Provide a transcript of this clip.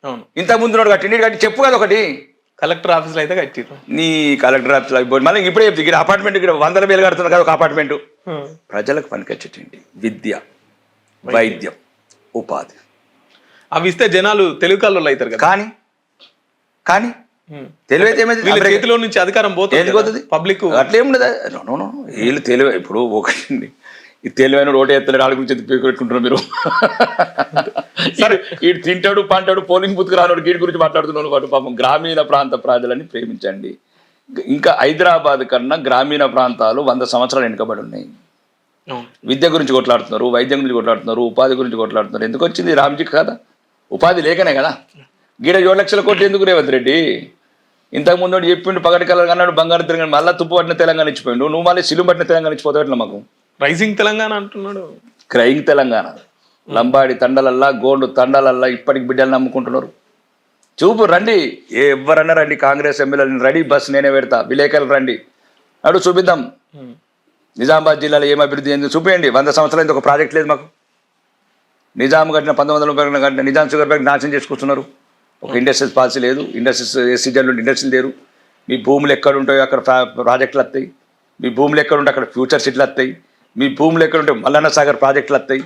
అవును. ఇంత ముందు నోడు కట్టి కట్టి చెప్పు కదా ఒకటి. కలెక్టర్ ఆఫీస్లో అయితే కట్టిరు. నీ కలెక్టర్ ఆఫీస్లో అయిపోయి మళ్ళీ ఇప్పుడే చెప్తే ఇక్కడ అపార్ట్మెంట్ ఇక్కడ 100,000 కడుతున్నారు కదా ఒక అపార్ట్మెంటు. ప్రజలకు పనికొచ్చేటండి విద్య, వైద్యం, ఉపాధి. అవి ఇస్తే జనాలు తెలుగు కళ్ళు అవుతారు కదా. కానీ తెలివైతే ఏమైంది? వీళ్ళ చేతిలో నుంచి అధికారం పోతుంది. పబ్లిక్ అట్లేముండదు. వీళ్ళు తెలివి ఇప్పుడు ఒకటి ఈ తెలివైన ఓటు ఎత్తలేడు ఆడి గురించి పెట్టుకుంటున్నారు మీరు. సరే వీడు తింటాడు పంటాడు పోలింగ్ బూత్కి రానుడు వీడి గురించి మాట్లాడుతున్నాడు. వాడు పాపం గ్రామీణ ప్రాంత ప్రజలని ప్రేమించండి. ఇంకా హైదరాబాద్ కన్నా గ్రామీణ ప్రాంతాలు 100 సంవత్సరాలు వెనుకబడి ఉన్నాయి. విద్య గురించి కొట్లాడుతున్నారు, వైద్యం గురించి కొట్లాడుతున్నారు, ఉపాధి గురించి కొట్లాడుతున్నారు. ఎందుకు వచ్చింది రామ్జీ కదా? ఉపాధి లేకనే కదా. గీడ 7 లక్షల కోట్లు ఎందుకు రేవంత్ రెడ్డి? ఇంతకుముందు చెప్పిండు పగటి కలర్ అన్నాడు, బంగారు తెలంగాణ, మళ్ళీ తుప్పు పట్టిన తెలంగాణ ఇచ్చిపోయిండు. నువ్వు మళ్ళీ సిలుం పట్టిన తెలంగాణ ఇచ్చిపోతావు ఎట్లా? మాకు రైజింగ్ తెలంగాణ అంటున్నాడు. క్రైయింగ్ తెలంగాణ. లంబాడి తండలల్లా గోండు తండాలల్లా ఇప్పటికి బిడ్డలు నమ్ముకుంటున్నారు. చూపు రండి, ఎవరన్నా రండి, కాంగ్రెస్ ఎమ్మెల్యేలు రెడీ, బస్ నేనే పెడతా, విలేకరులు రండి, అడు చూపిద్దాం. నిజామాబాద్ జిల్లాలో ఏం అభివృద్ధి అయింది చూపించండి. 100 సంవత్సరాలు ఒక ప్రాజెక్ట్ లేదు మాకు. నిజాం కట్టిన 1930 కట్టిన నిజాం షుగర్ ఫ్యాక్టరీ నాశనం చేసుకొస్తున్నారు. ఒక ఇండస్ట్రియల్ పాలసీ లేదు. ఇండస్ట్రీస్ సీజన్లో ఇండస్ట్రీలు లేరు. మీ భూములు ఎక్కడ ఉంటాయో అక్కడ ప్రాజెక్టులు వస్తాయి. మీ భూములు ఎక్కడ ఉంటే అక్కడ ఫ్యూచర్ సిటీలు వస్తాయి. మీ భూములు ఎక్కడ ఉంటే మల్లన్న సాగర్ ప్రాజెక్టులు వస్తాయి.